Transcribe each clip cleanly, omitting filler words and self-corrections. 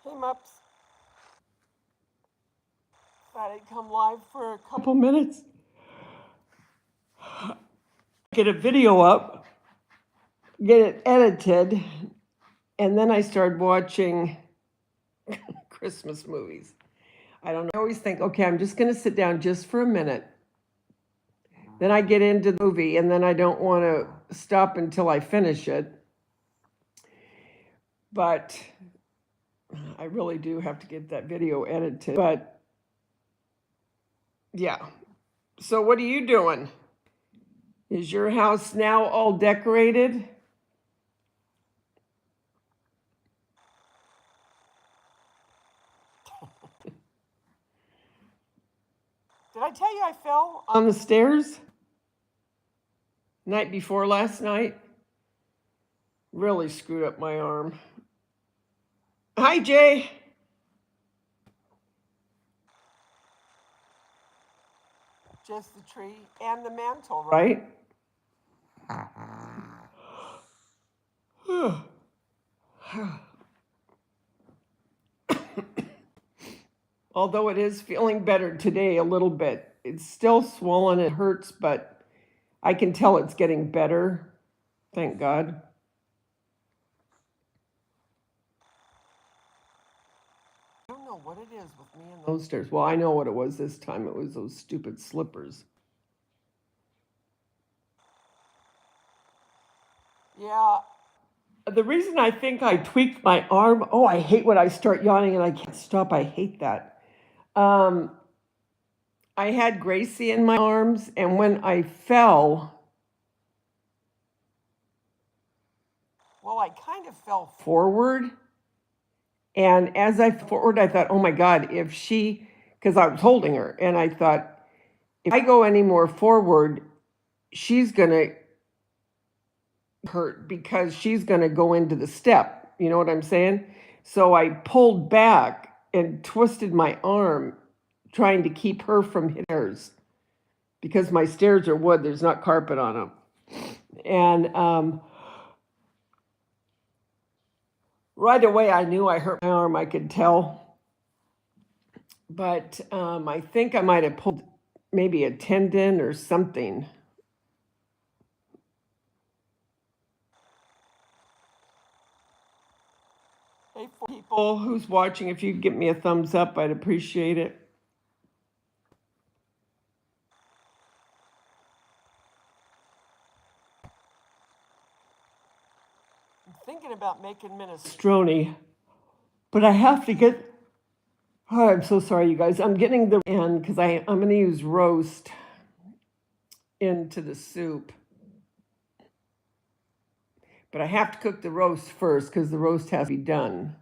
Hey, Mups. Thought I'd come live for a couple minutes. Get a video up, get it edited, and then I started watching Christmas movies. I don't know. I always think, okay, I'm just going to sit down just for a minute. Then I get into the movie, and then I don't want to stop until I finish it. But I really do have to get that video edited. But yeah. So what are you doing? Is your house now all decorated? Did I tell you I fell on the stairs night before last night? Really screwed up my arm. Hi, Jay. Just the tree and the mantle, right? Although it is feeling better today a little bit. It's still swollen, it hurts, but I can tell it's getting better. Thank God. I don't know what it is with me and those stairs. Well, I know what it was this time. It was those stupid slippers. Yeah. The reason I think I tweaked my arm, oh, I hate when I start yawning and I can't stop. I hate that. I had Gracie in my arms, and when I fell, well, I kind of fell forward. And as I forward, I thought, oh my God, if she, because I was holding her, and I thought, if I go any more forward, she's going to hurt because she's going to go into the step. You know what I'm saying? So I pulled back and twisted my arm trying to keep her from hitting hers because my stairs are wood. There's not carpet on them. And right away, I knew I hurt my arm. I could tell. But I think I might have pulled maybe a tendon or something. Hey, for people who's watching, if you could give me a thumbs up, I'd appreciate it. I'm thinking about making minestrone, but I have to get. Oh, I'm so sorry, you guys. I'm getting the end because I'm going to use roast into the soup. But I have to cook the roast first because the roast has to be done.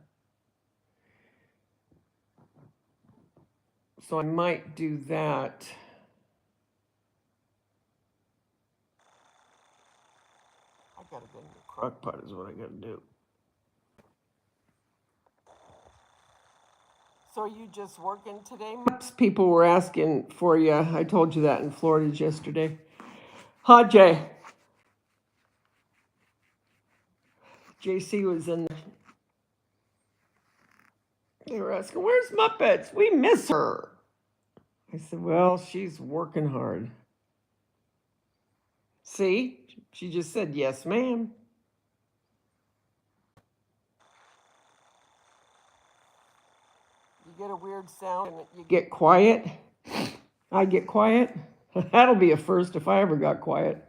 So I might do that. I gotta get in the crock pot is what I gotta do. So are you just working today? People were asking for you. I told you that in Florida yesterday. Hi, Jay. JC was in there. They were asking, where's Muppets? We miss her. I said, well, she's working hard. See, she just said, yes, ma'am. You get a weird sound and you get quiet. I get quiet. That'll be a first if I ever got quiet.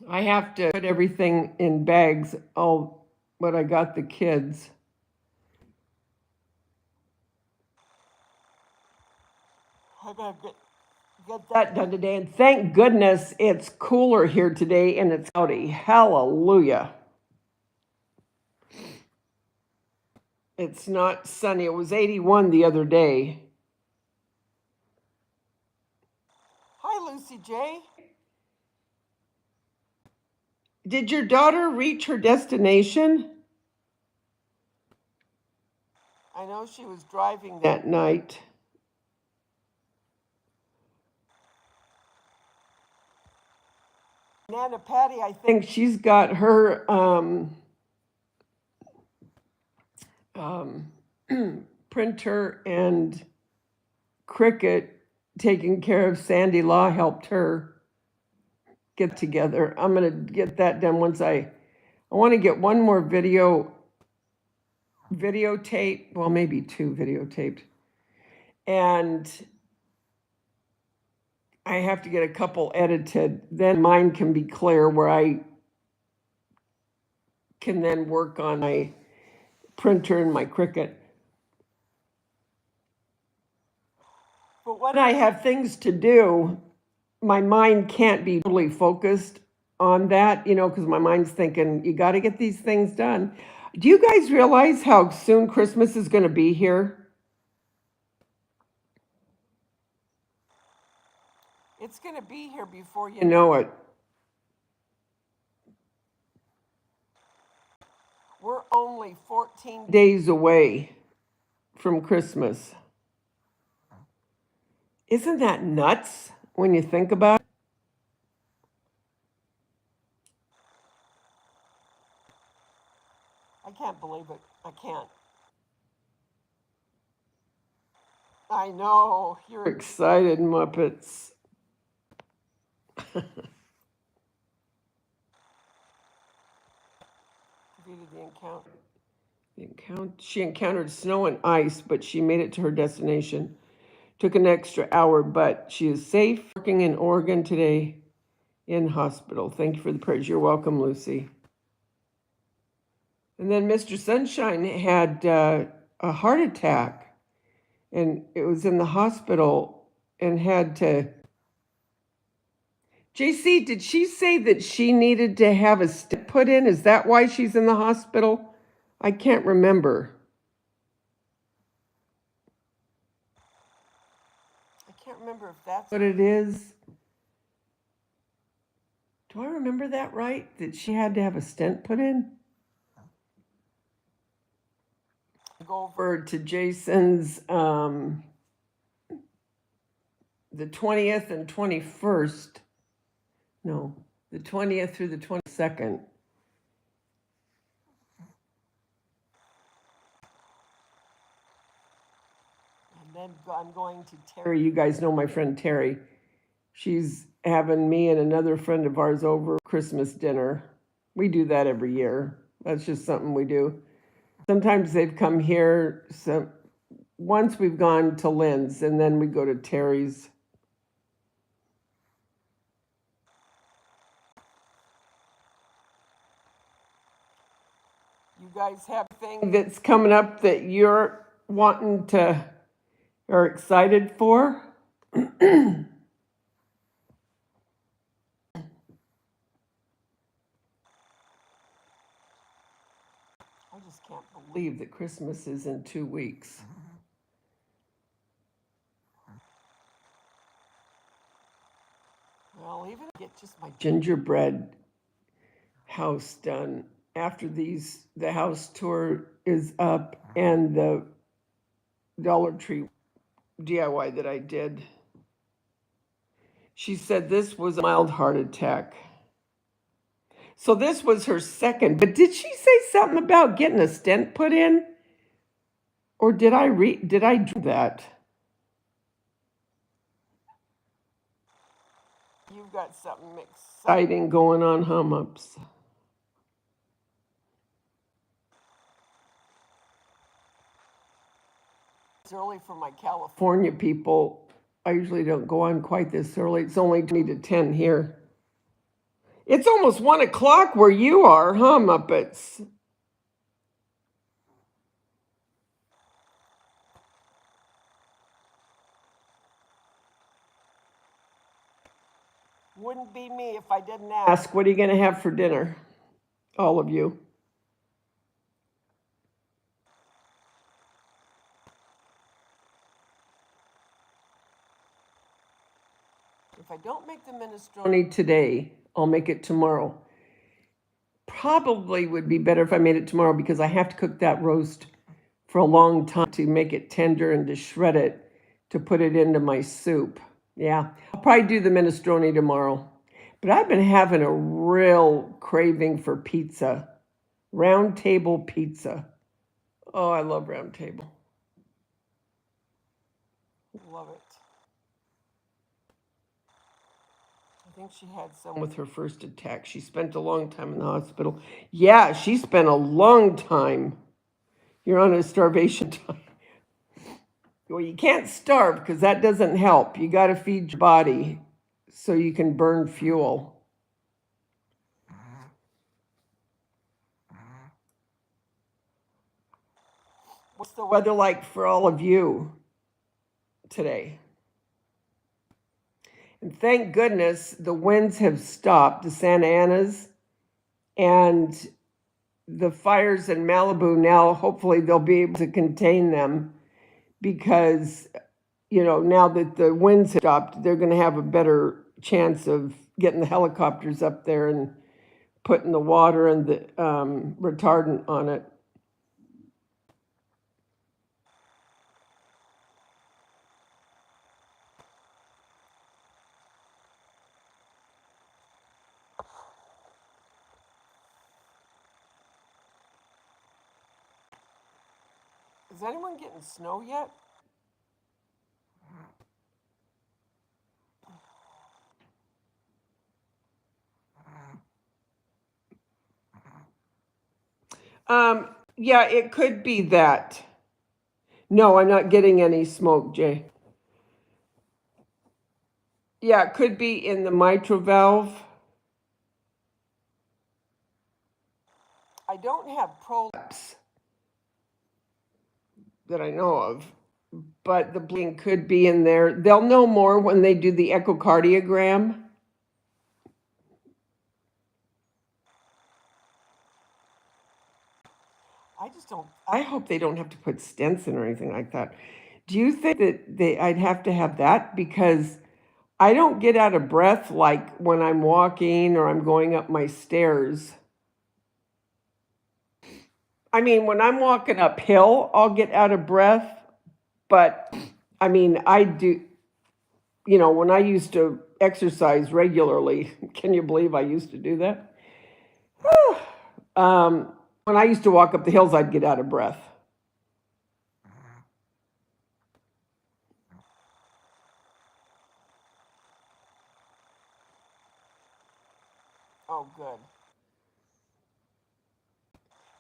I have to put everything in bags, but I got the kids. I gotta get that done today. And thank goodness it's cooler here today and it's cloudy. Hallelujah. It's not sunny. It was 81 the other day. Hi, Lucy J. Did your daughter reach her destination? I know she was driving that night. Nana Patty, I think she's got her printer and Cricket taking care of Sandy Law helped her get together. I'm going to get that done once I want to get one more videotape, well, maybe two videotaped. And I have to get a couple edited. Then mine can be clear where I can then work on my printer and my Cricut. But when I have things to do, my mind can't be totally focused on that, because my mind's thinking, you got to get these things done. Do you guys realize how soon Christmas is going to be here? It's going to be here before you know it. We're only 14 days away from Christmas. Isn't that nuts when you think about it? I can't believe it. I can't. I know. You're excited, Muppets. She encountered snow and ice, but she made it to her destination. Took an extra hour, but she is safe. Working in Oregon today in hospital. Thank you for the prayers. You're welcome, Lucy. And then Mr. Sunshine had a heart attack, and it was in the hospital and had to. JC, did she say that she needed to have a stent put in? Is that why she's in the hospital? I can't remember. I can't remember if that's what it is. Do I remember that right? That she had to have a stent put in? Go over to Jason's the 20th and 21st. No, the 20th through the 22nd. And then I'm going to Terry. You guys know my friend Terry. She's having me and another friend of ours over Christmas dinner. We do that every year. That's just something we do. Sometimes they've come here. So once we've gone to Lynn's, and then we go to Terry's. You guys have anything that's coming up that you're wanting to or excited for? I just can't believe that Christmas is in 2 weeks. Well, even get just my gingerbread house done after the house tour is up and the Dollar Tree DIY that I did. She said this was a mild heart attack. So this was her second, but did she say something about getting a stent put in? Or did I do that? You've got something exciting going on, Hum-Ups. It's early for my California people. I usually don't go on quite this early. It's only 20 to 10 here. It's almost 1 o'clock where you are, huh, Muppets? Wouldn't be me if I didn't ask. What are you going to have for dinner? All of you. If I don't make the minestrone today, I'll make it tomorrow. Probably would be better if I made it tomorrow because I have to cook that roast for a long time to make it tender and to shred it to put it into my soup. Yeah, I'll probably do the minestrone tomorrow. But I've been having a real craving for pizza, round table pizza. Oh, I love Round Table. Love it. I think she had some with her first attack. She spent a long time in the hospital. Yeah, she spent a long time. You're on a starvation time. Well, you can't starve because that doesn't help. You got to feed your body so you can burn fuel. What's the weather like for all of you today? And thank goodness the winds have stopped, the Santa Anas, and the fires in Malibu now, hopefully they'll be able to contain them because, now that the winds have stopped, they're going to have a better chance of getting the helicopters up there and putting the water and the retardant on it. Is anyone getting snow yet? Yeah, it could be that. No, I'm not getting any smoke, Jay. Yeah, it could be in the mitral valve. I don't have prolapse that I know of, but the bleeding could be in there. They'll know more when they do the echocardiogram. I hope they don't have to put stents in or anything like that. Do you think that I'd have to have that? Because I don't get out of breath like when I'm walking or I'm going up my stairs. I mean, when I'm walking uphill, I'll get out of breath. But I mean, I do, when I used to exercise regularly, can you believe I used to do that? When I used to walk up the hills, I'd get out of breath. Oh, good.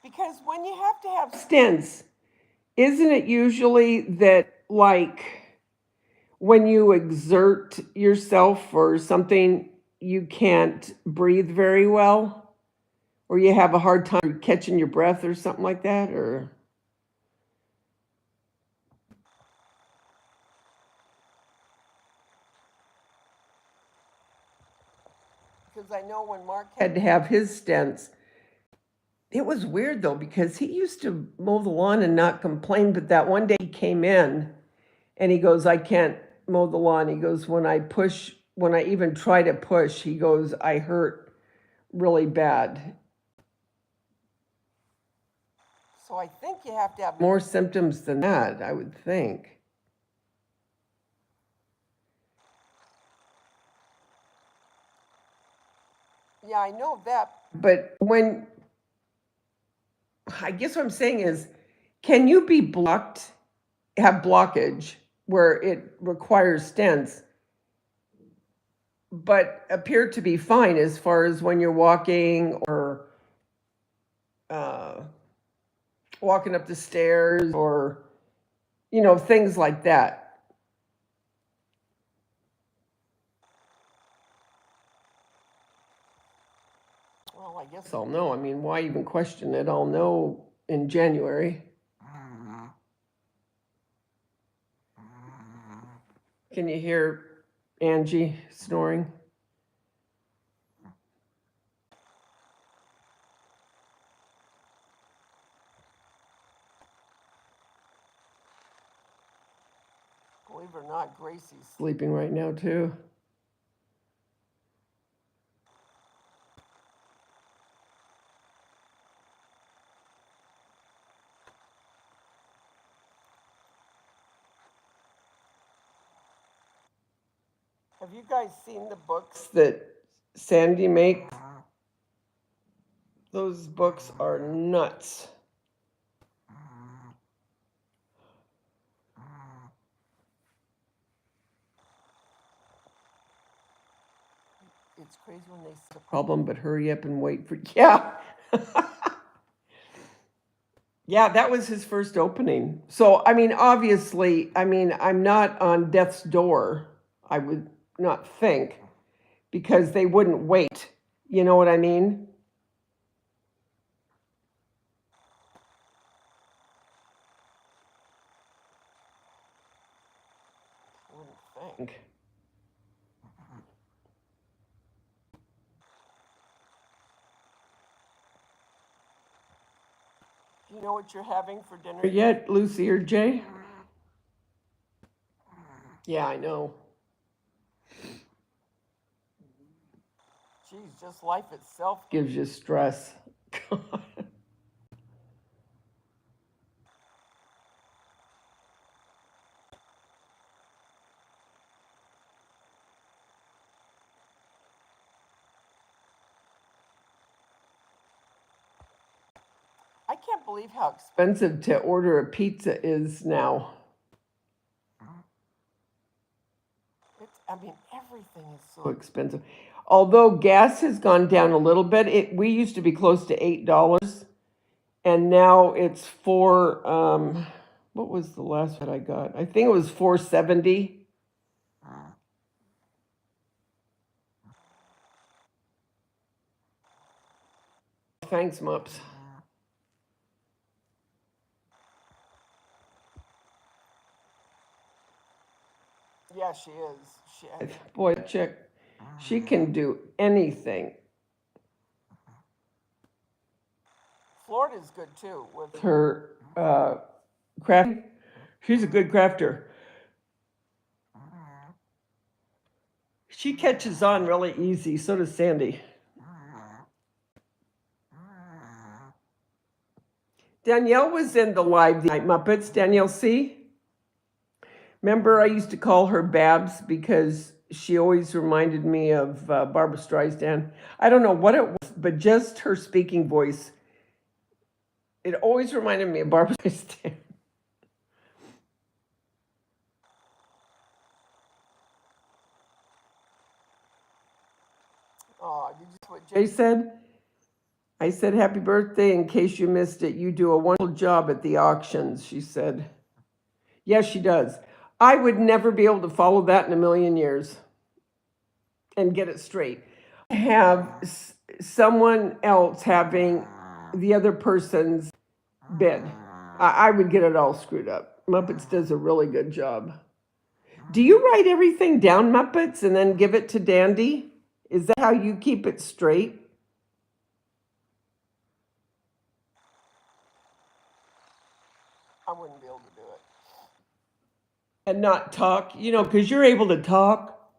Because when you have to have stents, isn't it usually that, like, when you exert yourself or something, you can't breathe very well? Or you have a hard time catching your breath or something like that? Or because I know when Mark had to have his stents, it was weird though, because he used to mow the lawn and not complain. But that one day he came in and he goes, I can't mow the lawn. He goes, when I even try to push, he goes, I hurt really bad. So I think you have to have more symptoms than that, I would think. Yeah, I know that. But I guess what I'm saying is, can you be blocked, have blockage where it requires stents, but appear to be fine as far as when you're walking or uh, walking up the stairs or, things like that? Well, I guess I'll know. I mean, why even question it? I'll know in January. Can you hear Angie snoring? Believe it or not, Gracie's sleeping right now, too. Have you guys seen the books that Sandy makes? Those books are nuts. it's crazy when they say the problem, but hurry up and wait for, yeah. Yeah, that was his first opening. So, I mean, obviously, I mean, I'm not on death's door, I would not think, because they wouldn't wait. You know what I mean? I wouldn't think. Do you know what you're having for dinner yet, Lucy or Jay? Yeah, I know. Geez, just life itself gives you stress. I can't believe how expensive to order a pizza is now. I mean, everything is so expensive. Although gas has gone down a little bit, we used to be close to $8, and now it's four. What was the last one I got? I think it was $4.70. Thanks, Mups. Yeah, she is. Boy, chick, she can do anything. Florida's good too with her crafting. She's a good crafter. She catches on really easy. So does Sandy. Danielle was in the live the night Muppets. Danielle C. Remember, I used to call her Babs because she always reminded me of Barbra Streisand. I don't know what it was, but just her speaking voice. It always reminded me of Barbra Streisand. Oh, did you see what Jay said? I said, happy birthday, in case you missed it. You do a wonderful job at the auctions, she said. Yes, she does. I would never be able to follow that in a million years and get it straight. Have someone else having the other person's bid. I would get it all screwed up. Muppets does a really good job. Do you write everything down, Muppets, and then give it to Dandy? Is that how you keep it straight? I wouldn't be able to do it. And not talk, because you're able to talk.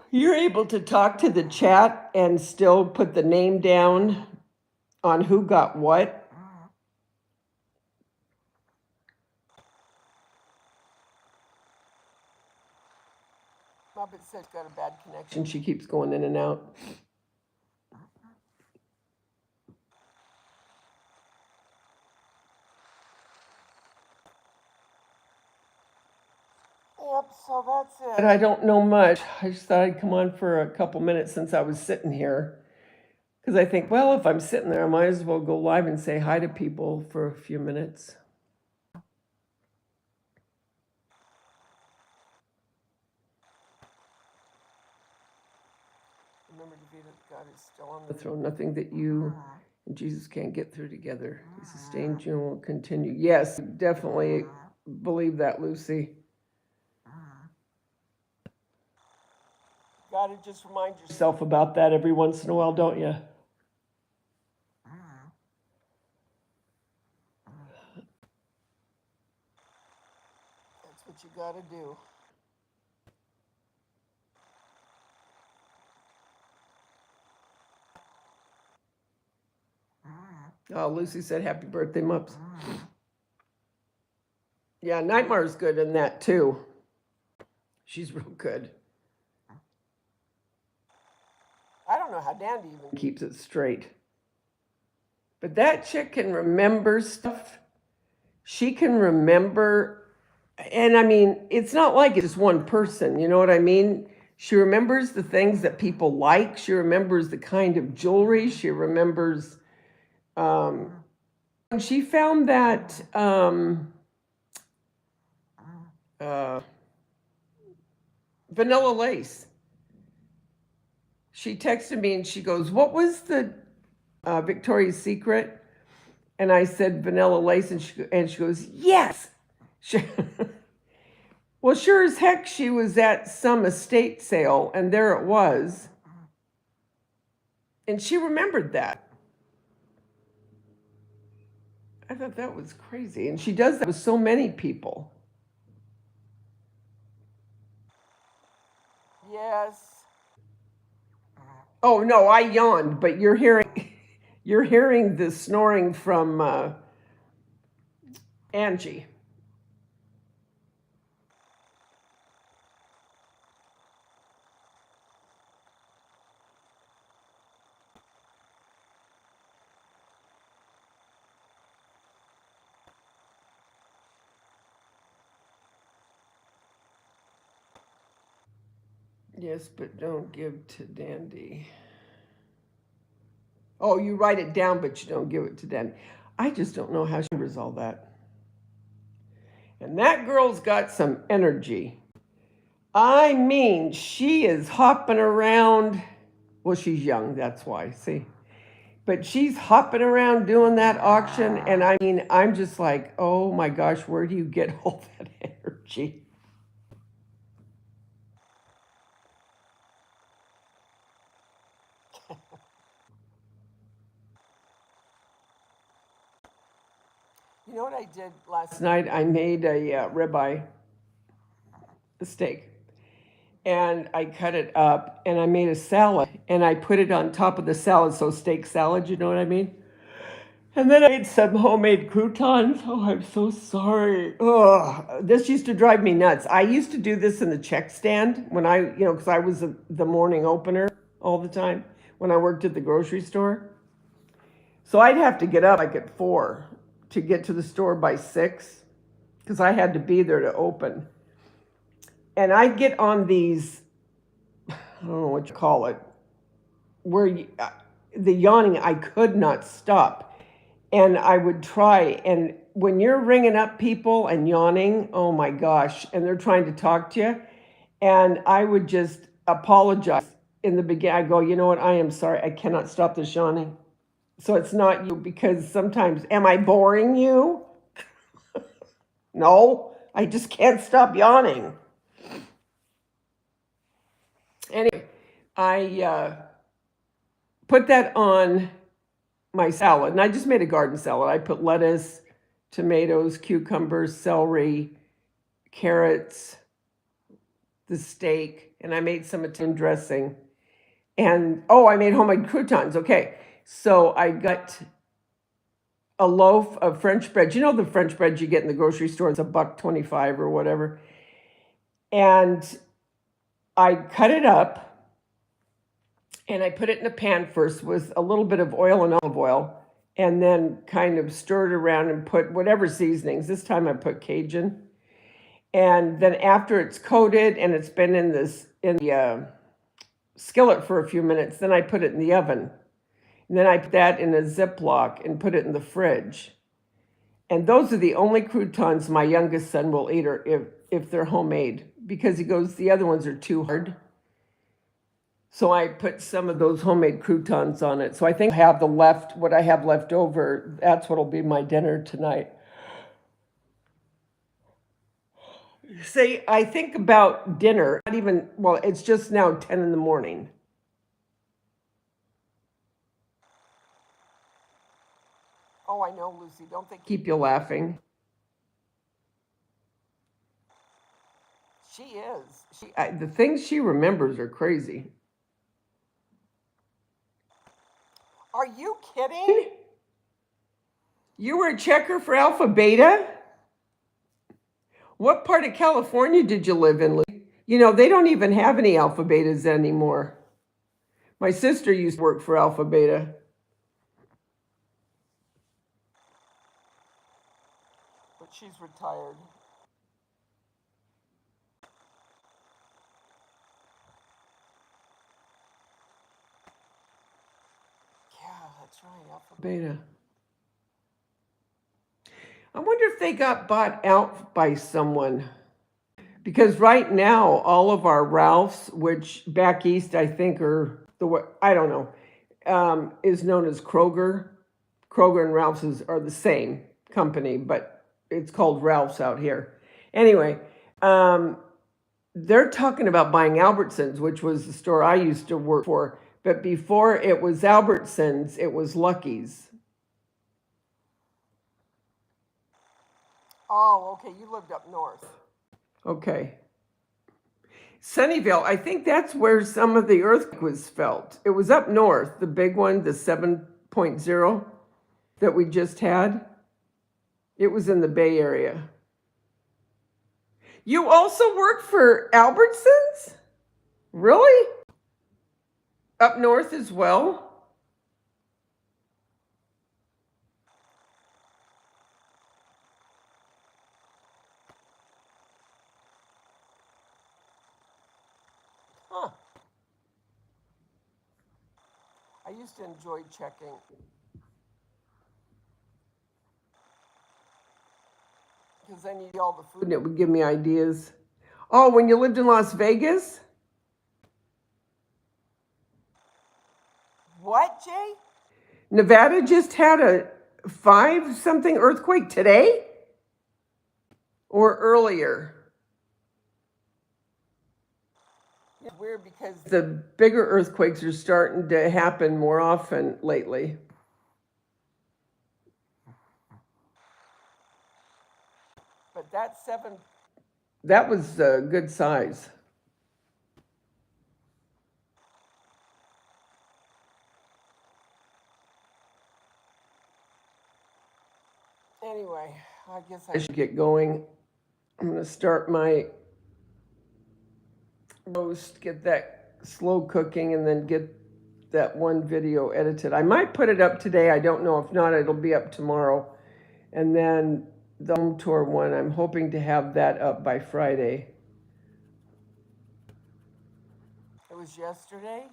You're able to talk to the chat and still put the name down on who got what. Muppet says got a bad connection. She keeps going in and out. Yep, so that's it. I don't know much. I just thought I'd come on for a couple minutes since I was sitting here. Because I think, well, if I'm sitting there, I might as well go live and say hi to people for a few minutes. Remember, Daveda, God is still on the throne. Nothing that you and Jesus can't get through together. He sustains you and will continue. Yes, definitely believe that, Lucy. Gotta just remind yourself about that every once in a while, don't you? That's what you gotta do. Oh, Lucy said happy birthday, Mups. Yeah, Nightmare's good in that too. She's real good. I don't know how Dandy even keeps it straight. But that chick can remember stuff. She can remember, and I mean, it's not like it's just one person, you know what I mean? She remembers the things that people like. She remembers the kind of jewelry. She remembers. When she found that uh, vanilla lace, she texted me and she goes, "What was the Victoria's Secret?" And I said vanilla lace, and she goes, "Yes." She, well, sure as heck, she was at some estate sale, and there it was, and she remembered that. I thought that was crazy, and she does that with so many people. Yes. Oh no, I yawned, but you're hearing the snoring from Angie. Yes, but don't give to Dandy. Oh, you write it down, but you don't give it to Dandy. I just don't know how she remembers all that. And that girl's got some energy. I mean, she is hopping around. Well, she's young, that's why, see. But she's hopping around doing that auction. And I mean, I'm just like, oh my gosh, where do you get all that energy? You know what I did last night? I made a ribeye, a steak, and I cut it up and I made a salad and I put it on top of the salad. So, steak salad, you know what I mean? And then I made some homemade croutons. Oh, I'm so sorry. Oh, this used to drive me nuts. I used to do this in the check stand when because I was the morning opener all the time when I worked at the grocery store. So I'd have to get up like at 4 to get to the store by 6 because I had to be there to open. And I'd get on these, I don't know what you call it, where the yawning, I could not stop. And I would try. And when you're ringing up people and yawning, oh my gosh, and they're trying to talk to you, and I would just apologize in the beginning. I go, you know what? I am sorry. I cannot stop this yawning. So it's not you, because sometimes, am I boring you? No, I just can't stop yawning. Anyway, I put that on my salad, and I just made a garden salad. I put lettuce, tomatoes, cucumbers, celery, carrots, the steak, and I made some Italian dressing. And oh, I made homemade croutons. Okay, so I got a loaf of French bread. You know the French bread you get in the grocery store? It's $1.25 or whatever. And I cut it up and I put it in a pan first with a little bit of oil and olive oil, and then kind of stir it around and put whatever seasonings. This time I put Cajun. And then after it's coated and it's been in the skillet for a few minutes, then I put it in the oven. And then I put that in a Ziploc and put it in the fridge. And those are the only croutons my youngest son will eat, or if they're homemade, because he goes, the other ones are too hard. So I put some of those homemade croutons on it. So I think I have what I have left over, that's what'll be my dinner tonight. See, I think about dinner, not even, well, it's just now 10 in the morning. Oh, I know, Lucy. Don't they keep you laughing? She is. The things she remembers are crazy. Are you kidding? You were a checker for Alpha Beta? What part of California did you live in, Lucy? You know, they don't even have any Alpha Betas anymore. My sister used to work for Alpha Beta. But she's retired. Beta. I wonder if they got bought out by someone. Because right now, all of our Ralphs, which back east I think are I don't know, is known as Kroger. Kroger and Ralph's are the same company, but it's called Ralph's out here. Anyway, they're talking about buying Albertsons, which was the store I used to work for. But before it was Albertsons, it was Lucky's. Oh, okay. You lived up north. Okay. Sunnyvale, I think that's where some of the earthquake was felt. It was up north, the big one, the 7.0 that we just had. It was in the Bay Area. You also work for Albertsons? Really? Up north as well? Huh. I used to enjoy checking. Because I need all the food and it would give me ideas. Oh, when you lived in Las Vegas? What, Jay? Nevada just had a 5-something earthquake today? Or earlier? It's weird because the bigger earthquakes are starting to happen more often lately. But that was a good size. Anyway, I guess I should get going. I'm going to start my roast, get that slow cooking, and then get that one video edited. I might put it up today. I don't know. If not, it'll be up tomorrow. And then the home tour one, I'm hoping to have that up by Friday. It was yesterday?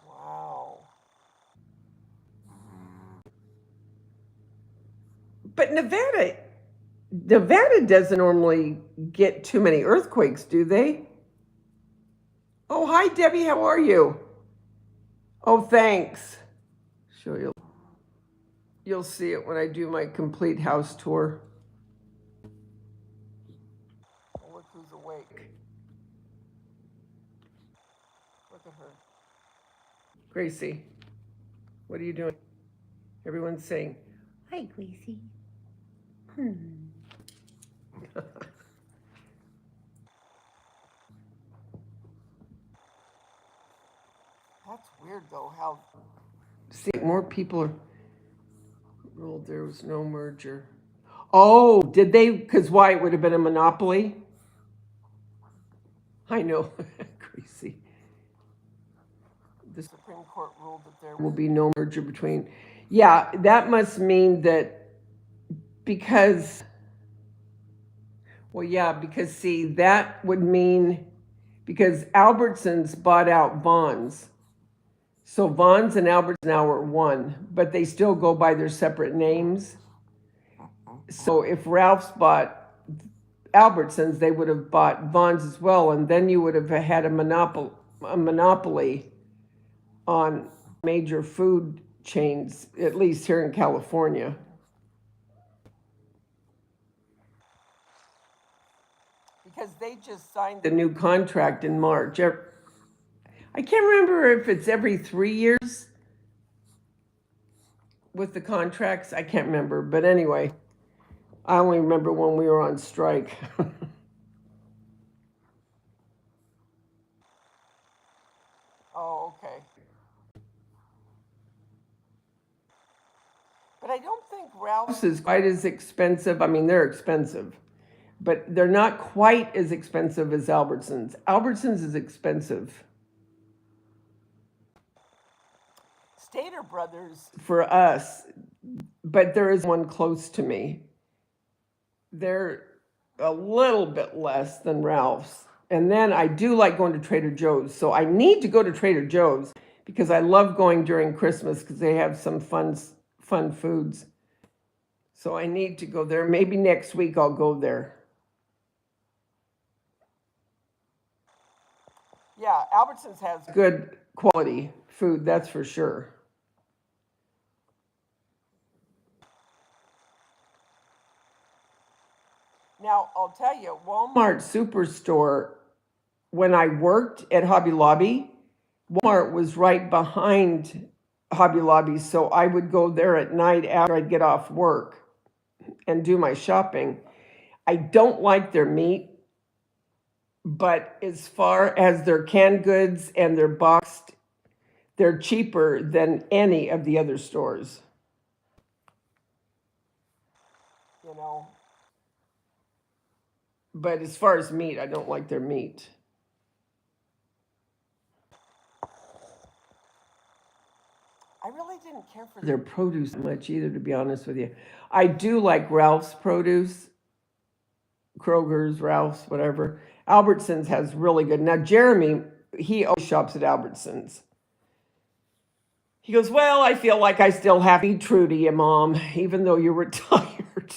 Wow. But Nevada doesn't normally get too many earthquakes, do they? Oh, hi, Debbie. How are you? Oh, thanks. Sure, you'll see it when I do my complete house tour. Oh, look who's awake. Look at her. Gracie, what are you doing? Everyone's saying, hi, Gracie. That's weird, though, how... See, more people are... ruled there was no merger. Oh, did they? Because why? It would have been a monopoly? I know, Gracie. The Supreme Court ruled that there will be no merger between... Yeah, that must mean that because... Well, yeah, because see, that would mean... Because Albertsons bought out Vons. So Vons and Albertsons now are one, but they still go by their separate names. So if Ralph's bought Albertsons, they would have bought Vons as well, and then you would have had a monopoly on major food chains, at least here in California. Because they just signed the new contract in March. I can't remember if it's every 3 years with the contracts. I can't remember. But anyway, I only remember when we were on strike. Oh, okay. But I don't think Ralph's is quite as expensive. I mean, they're expensive, but they're not quite as expensive as Albertsons. Albertsons is expensive. Stater Brothers for us, but there is one close to me. They're a little bit less than Ralph's, And then I do like going to Trader Joe's. So I need to go to Trader Joe's because I love going during Christmas because they have some fun foods. So I need to go there. Maybe next week I'll go there. Yeah, Albertsons has good quality food, that's for sure. Now, I'll tell you, Walmart Superstore, when I worked at Hobby Lobby, Walmart was right behind Hobby Lobby, so I would go there at night after I'd get off work and do my shopping. I don't like their meat, but as far as their canned goods and their boxed, they're cheaper than any of the other stores. You know, but as far as meat, I don't like their meat. I really didn't care for their produce much either, to be honest with you. I do like Ralph's produce, Kroger's, Ralph's, whatever. Albertsons has really good. Now, Jeremy, he always shops at Albertsons. He goes, well, I feel like I still have to be true to you, Mom, even though you're retired.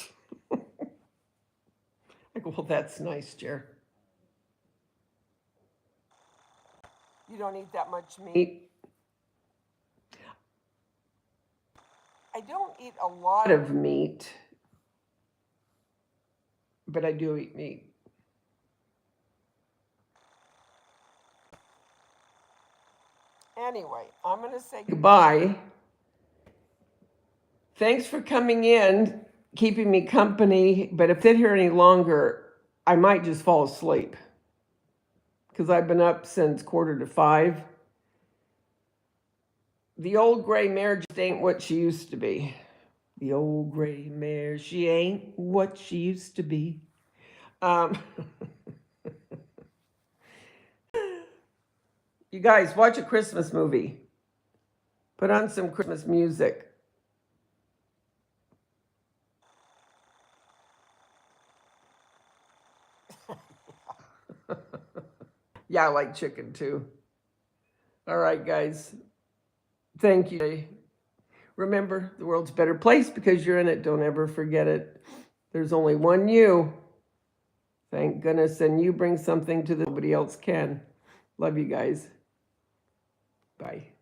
I go, well, that's nice, Jer. You don't eat that much meat? I don't eat a lot of meat, but I do eat meat. Anyway, I'm going to say goodbye. Thanks for coming in, keeping me company, but if I sit here any longer, I might just fall asleep because I've been up since 4:45. The old gray mare just ain't what she used to be. The old gray mare, she ain't what she used to be. You guys, watch a Christmas movie. Put on some Christmas music. Yeah, I like chicken too. All right, guys. Thank you. Remember, the world's a better place because you're in it. Don't ever forget it. There's only one you. Thank goodness. And you bring something to that nobody else can. Love you guys. Bye.